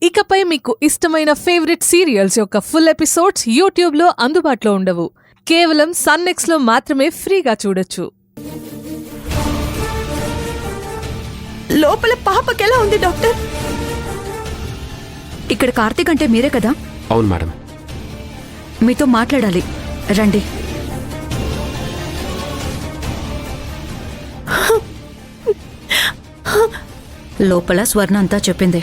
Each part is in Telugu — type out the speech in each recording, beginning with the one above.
ఇకపై మీకు ఇష్టమైన ఫేవరెట్ సీరియల్స్ యొక్క ఫుల్ ఎపిసోడ్స్ యూట్యూబ్లో అందుబాటులో ఉండవు. కేవలం సన్నెక్స్లో మాత్రమే ఫ్రీగా చూడొచ్చు. లోపల పాపకెలా ఉంది డాక్టర్? ఇక్కడ కార్తీక్ అంటే మీరే కదా? అవును మేడం. మీతో మాట్లాడాలి, రండి. లోపల స్వర్ణ అంతా చెప్పింది.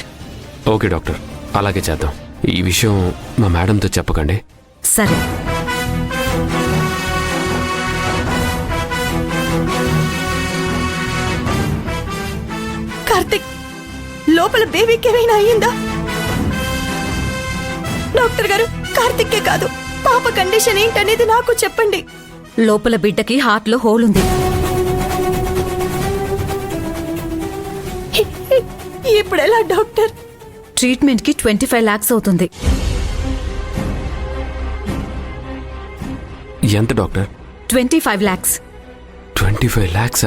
ఓకే డాక్టర్, అలాగే చేద్దాం. ఈ విషయం మా మేడంతో చెప్పకండి. సరే. కార్తిక్, లోపల బేబీకి ఏమైనా అయ్యిందా? డాక్టర్ గారు, కార్తిక్కే కాదు, పాప కండిషన్ ఏంటనేది నాకు చెప్పండి. లోపల బిడ్డకి హార్ట్లో హోల్ ఉంది. ఇప్పుడు ఎలా డాక్టర్? ట్రీట్మెంట్ కి 25 lakhs అవుతుంది. ఎంత డాక్టర్? 25 lakhs. 25 lakhs?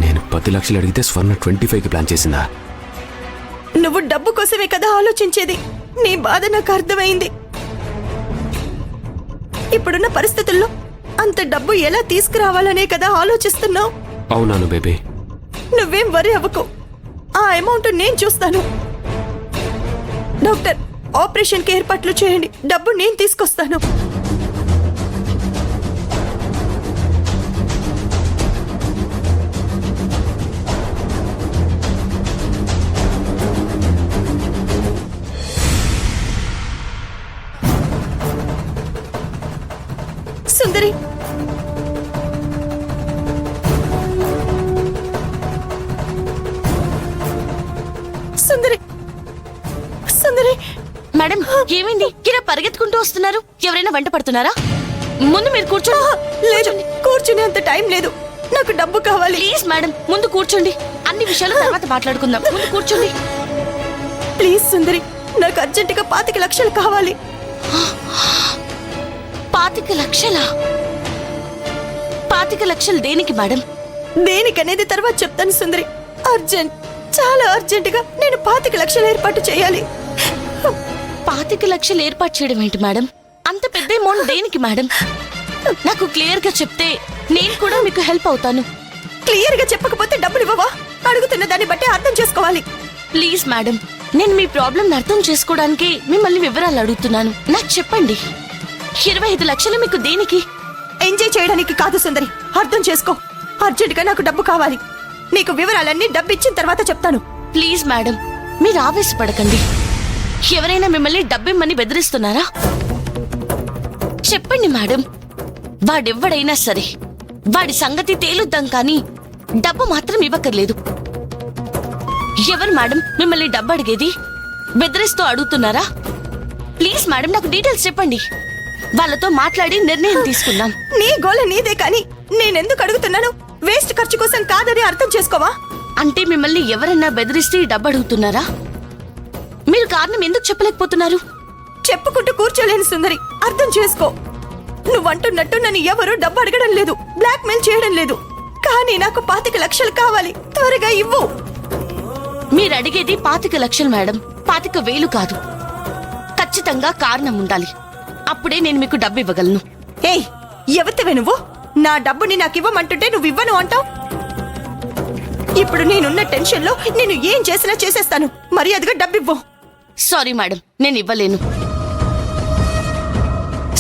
నేను 10 లక్షలు అడిగితే స్వర్ణ 25కి ప్లాన్ చేసిందా? నువ్వు డబ్బు కోసమే కదా ఆలోచించేది. నీ బాధ నాకు అర్థమైంది. ఇప్పుడున్న పరిస్థితుల్లో అంత డబ్బు ఎలా తీసుకురావాలనే కదా ఆలోచిస్తున్నావు. అవునాను బేబీ. నువ్వేం వరి అవ్వకు, ఆ అమౌంట్ నేను చూస్తాను. డాక్టర్, ఆపరేషన్ కి ఏర్పాట్లు చేయండి, డబ్బు నేను తీసుకొస్తాను. సుందరి, సుందరి, సుందరి. మేడం, ఏమైంది? కిరా పరిగెత్తుకుంటూ వస్తున్నారు. ఎవరైనా వెంట పడుతున్నారా? ముందు మీరు కూర్చోండి. లేదు, కూర్చునేంత టైం లేదు, నాకు డబ్బు కావాలి. ప్లీజ్ మేడం, ముందు కూర్చోండి. అన్ని విషయాలు తర్వాత మాట్లాడుకుందాం. ముందు కూర్చోండి. ప్లీజ్ సుందరి, నాకు అర్జెంటుగా 25 లక్షలు కావాలి. 25 లక్షలా? 25 లక్షలు దేనికి మేడం? దేనికనేది తర్వాత చెప్తాను సుందరి. అర్జెంట్, చాలా అర్జెంటుగా నేను 25 లక్షలు ఏర్పాటు చేయాలి. 25 లక్షలు ఏర్పాటు చేయడం ఏంటి మేడం? అంత పెద్ద అమౌంట్ దేనికి మేడం? నాకు క్లియర్ గా చెప్తే నేను కూడా మీకు హెల్ప్ అవుతాను. క్లియర్ గా చెప్పకపోతే డబ్బులు ఇవ్వవా? అడుగుతున్న దాన్ని బట్టి అర్థం చేసుకోవాలి. ప్లీజ్ మేడం, నేను మీ ప్రాబ్లం అర్థం చేసుకోవడానికి మిమ్మల్ని వివరాలు అడుగుతున్నాను. నాకు చెప్పండి, 25 లక్షలు మీకు దేనికి? ఎంజాయ్ చేయడానికి కాదు సుందరి, అర్థం చేసుకో. అర్జెంటుగా నాకు డబ్బు కావాలి. నీకు వివరాలన్నీ డబ్బు ఇచ్చిన తర్వాత చెప్తాను. ప్లీజ్ మేడం, మీరు ఆవేశపడకండి. ఎవరైనా మిమ్మల్ని డబ్బిమ్మని బెదిరిస్తున్నారా? చెప్పండి మేడం. వాడెవ్వడైనా సరే, వాడి సంగతి తేలుద్దాం కానీ డబ్బు మాత్రం ఇవ్వక్కర్లేదు. ఎవరు మేడం మిమ్మల్ని డబ్బు అడిగేది? బెదిరిస్తూ అడుగుతున్నారా? ప్లీజ్ మేడం, నాకు డీటెయిల్స్ చెప్పండి. వాళ్ళతో మాట్లాడి నిర్ణయం తీసుకుందాం. నీ గోల నీదే కానీ నేనెందుకు అడుగుతున్నాను? వేస్ట్ ఖర్చు కోసం కాదని అర్థం చేసుకోవా? అంటే మిమ్మల్ని ఎవరన్నా బెదిరిస్తే ఈ డబ్బు అడుగుతున్నారా? మీరు కారణం ఎందుకు చెప్పలేకపోతున్నారు? చెప్పుకుంటూ కూర్చోలేను సుందరి, అర్థం చేసుకో. నువ్వంటున్నట్టు నన్ను ఎవరు డబ్బు అడగడం లేదు, బ్లాక్ మెయిల్ చేయడం లేదు. కానీ నాకు 25 లక్షలు కావాలి, త్వరగా ఇవ్వు. మీరు అడిగేది 25 లక్షలు మేడం, 25,000 కాదు. ఖచ్చితంగా కారణం ఉండాలి, అప్పుడే నేను మీకు డబ్బు ఇవ్వగలను. ఏయ్, ఎవరివే నువ్వు? నా డబ్బుని నాకు ఇవ్వమంటుంటే నువ్వు ఇవ్వను అంటావు. ఇప్పుడు నేనున్న టెన్షన్ లో నేను ఏం చేసినా చేసేస్తాను. మర్యాదగా డబ్బివ్వు. సారీ మేడం, నేను ఇవ్వలేను.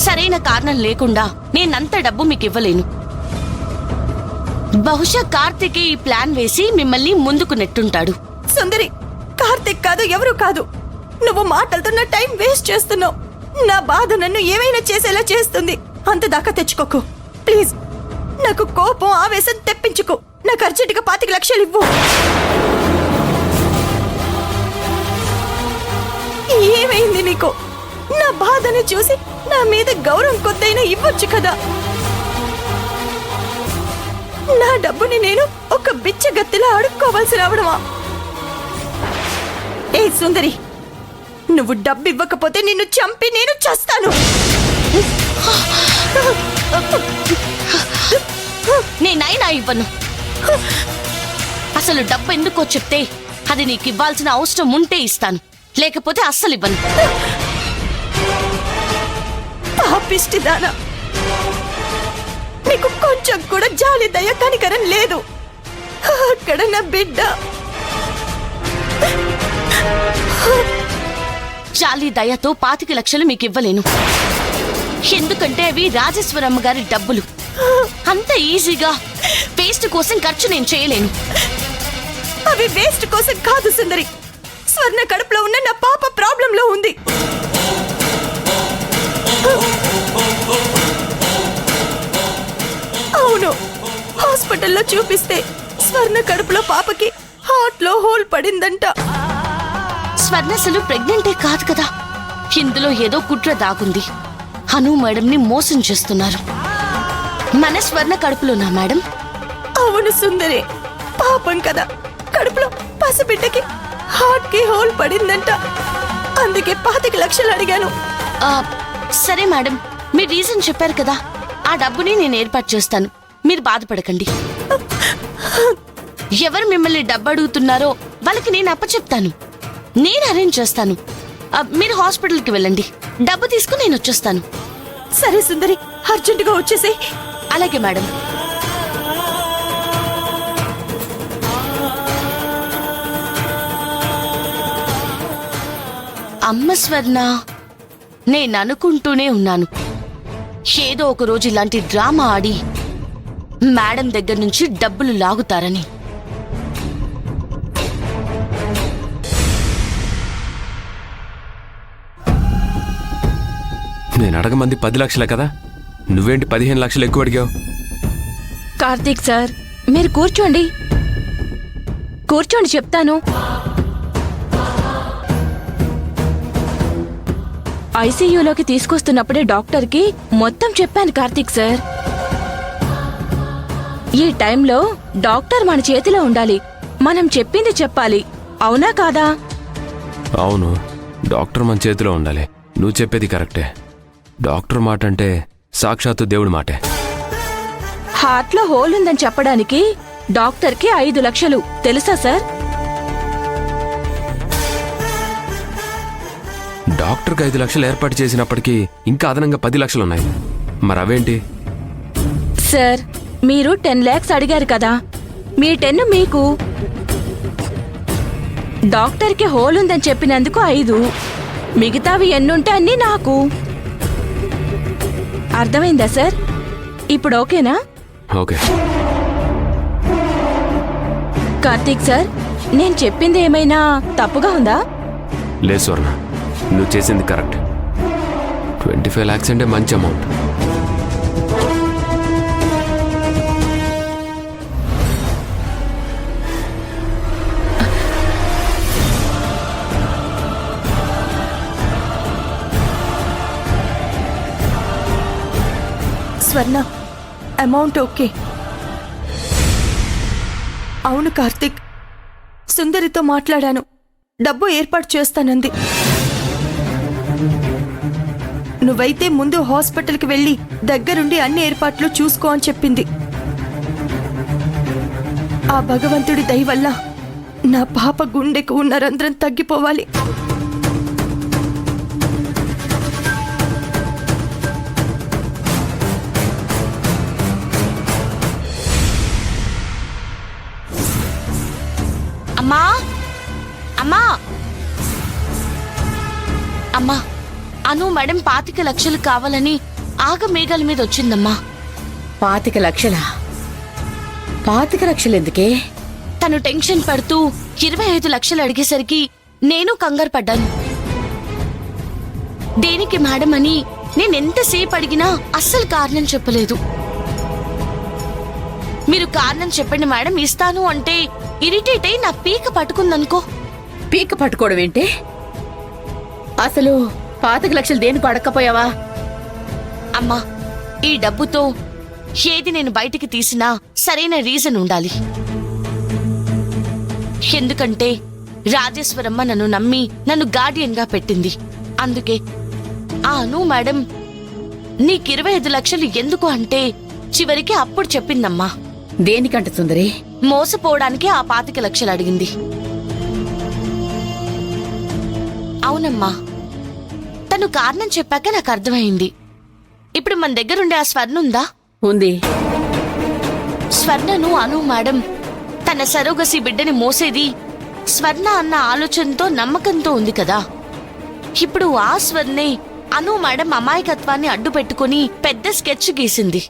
సరైన కారణం లేకుండా నేనంత డబ్బు మీకు ఇవ్వలేను. బహుశా కార్తికే ఈ ప్లాన్ వేసి మిమ్మల్ని ముందుకు నెట్టుంటాడు. సుందరి, కార్తిక్ కాదు, ఎవరు కాదు. నువ్వు మాటలతో నా టైం వేస్ట్ చేస్తున్నావు. నా బాధ నన్ను ఏమైనా చేసేలా చేస్తుంది. అంతదాకా తెచ్చుకోకు ప్లీజ్. నాకు కోపం, ఆవేశం తెప్పించుకో. నాకు అర్జెంటుగా 25 లక్షలు ఇవ్వు. ఏమైంది నీకు? నా బాధను చూసి నా మీద గౌరవం కొద్దైనా ఇవ్వచ్చు కదా. నా డబ్బుని నేను ఒక బిచ్చగత్తిలా అడుక్కోవాల్సి రావడమా? ఏ సుందరి, నువ్వు డబ్బు ఇవ్వకపోతే నిన్ను చంపి నేను చస్తాను. నేనైనా ఇవ్వను. అసలు డబ్బు ఎందుకో చెప్తే అది నీకు ఇవ్వాల్సిన అవసరం ఉంటే ఇస్తాను, లేకపోతే అస్సలు ఇవ్వను. పాపిష్టిదానా, నీకు కొంచెం కూడా జాలి దయ కనికరం లేదు. అక్కడ నా బిడ్డ జాలి దయతో 25 లక్షలు మీకు ఇవ్వలేను. ఎందుకంటే అవి రాజేశ్వరమ్మ గారి డబ్బులు. అంత ఈజీగా పేస్ట్ కోసం ఖర్చు నేను చేయలేను. అవి వేస్ట్ కోసం కాదు సుందరి, స్వర్ణ కడుపులో ఉన్న నా పాప ప్రాబ్లంలో ఉంది. అవును, హాస్పిటల్లో చూపిస్తే స్వర్ణ కడుపులో పాపకి హార్ట్ లో హోల్ పడిందంట. స్వర్ణసలు ప్రెగ్నెంటే కాదు కదా. ఇందులో ఏదో కుట్ర దాగుంది. అను మేడంని మోసం చేస్తున్నారు. మన స్వర్ణ కడుపులోనా మేడం? అవును సుందరి, పాపం కదా, కడుపులో పసిబిడ్డకి హార్ట్ కి హోల్ పడిందంట. అందుకే 25 లక్షలు అడిగాను. ఆ, సరే మేడం, మీరు రీజన్ చెప్పారు కదా, ఆ డబ్బుని నేను ఏర్పాటు చేస్తాను. మీరు బాధపడకండి. ఎవరు మిమ్మల్ని డబ్బు అడుగుతున్నారో వాళ్ళకి నేను అప్పచెప్తాను. నేను అరేంజ్ చేస్తాను. మీరు హాస్పిటల్కి వెళ్ళండి, డబ్బు తీసుకుని నేను వచ్చేస్తాను. సరే సుందరి, అర్జెంటుగా వచ్చేసి. అలాగే మేడం. అమ్మ స్వర్ణ, నేను అనుకుంటూనే ఉన్నాను, ఏదో ఒక రోజు ఇలాంటి డ్రామా ఆడి మేడం దగ్గర నుంచి డబ్బులు లాగుతారని. నేను అడగమంది 10 లక్షలే కదా, నువ్వేంటి 15 లక్షలు ఎక్కువ అడిగావు? కార్తీక్ సార్, మీరు కూర్చోండి కూర్చోండి చెప్తాను. ఐసీయూలోకి తీసుకొస్తున్నప్పుడే డాక్టర్కి మొత్తం చెప్పాను కార్తీక్ సార్. ఈ టైంలో డాక్టర్ మన చేతిలో ఉండాలి, మనం చెప్పింది చెప్పాలి. అవునా కాదా? అవును, డాక్టర్ మన చేతిలో ఉండాలి. నువ్వు చెప్పేది కరెక్టే. డాక్టర్ మాట అంటే సాక్షాత్తు దేవుడి మాటే. హార్ట్లో హోల్ ఉందని చెప్పడానికి డాక్టర్కి 5 లక్షలు తెలుసా సార్? డాక్టర్కి 5 లక్షలు ఏర్పాటు చేసినప్పటికీ ఇంకా అదనంగా 10 లక్షలున్నాయి. మరి అవేంటి? సార్, మీరు 10 లాక్స్ అడిగారు కదా, మీ 10 మీకు. డాక్టర్కి హోల్ ఉందని చెప్పినందుకు 5, మిగతావి ఎన్నుంటే అన్నీ నాకు. అర్థమైందా సార్? ఇప్పుడు ఓకేనా? ఓకే. కార్తీక్ సార్, నేను చెప్పింది ఏమైనా తప్పుగా ఉందా? లేదు స్వర్ణ, నువ్వు చేసింది కరెక్ట్. 25 లాక్స్ అంటే మంచి అమౌంట్. స్వర్ణ, అమౌంట్ ఓకే. అవును కార్తిక్, సుందరితో మాట్లాడాను, డబ్బు ఏర్పాటు చేస్తానంది. నువ్వైతే ముందు హాస్పిటల్కి వెళ్ళి దగ్గరుండి అన్ని ఏర్పాట్లు చూసుకో అని చెప్పింది. ఆ భగవంతుడి దయ వల్ల నా పాప గుండెకు ఉన్న రంధ్రం తగ్గిపోవాలి. అమ్మా, అమ్మా, అమ్మా, అను మేడం 25 లక్షలు కావాలని ఆగమేఘాల మీద వచ్చిందమ్మా. 25 లక్షలా? 25 లక్షలు ఎందుకే? తను టెన్షన్ పడుతూ 25 లక్షలు అడిగేసరికి నేను కంగారు పడ్డాను. దేనికి మేడం అని నేనెంతసేపు అడిగినా అస్సలు కారణం చెప్పలేదు. మీరు కారణం చెప్పండి మేడం, ఇస్తాను అంటే ఇరిటేట్ అయి నా పీక పట్టుకుందనుకో. పీక పట్టుకోవడం ఏంటే? అసలు 25 లక్షలు దేనికి అడక్కపోయావా? అమ్మా, ఈ డబ్బుతో ఏది నేను బయటికి తీసినా సరైన రీజన్ ఉండాలి. ఎందుకంటే రాజేశ్వరమ్మ నన్ను నమ్మి నన్ను గార్డియన్ గా పెట్టింది. అందుకే అను మేడం నీకు 25 లక్షలు ఎందుకు అంటే చివరికి అప్పుడు చెప్పిందమ్మా. దేనికంట సుందరి? మోసపోవడానికి ఆ 25 లక్షలు అడిగింది. అవునమ్మా, తను కారణం చెప్పాక నాకు అర్థమైంది. ఇప్పుడు మన దగ్గరుండే ఆ స్వర్ణ ఉందా? ఉంది. స్వర్ణను అను మేడం తన సరోగసి బిడ్డని మోసేది స్వర్ణ అన్న ఆలోచనతో నమ్మకంతో ఉంది కదా. ఇప్పుడు ఆ స్వర్ణే అను మేడం అమాయకత్వాన్ని అడ్డు పెట్టుకుని పెద్ద స్కెచ్ గీసింది.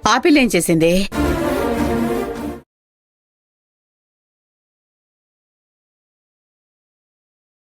ఆ పిల్ల ఏం చేసింది?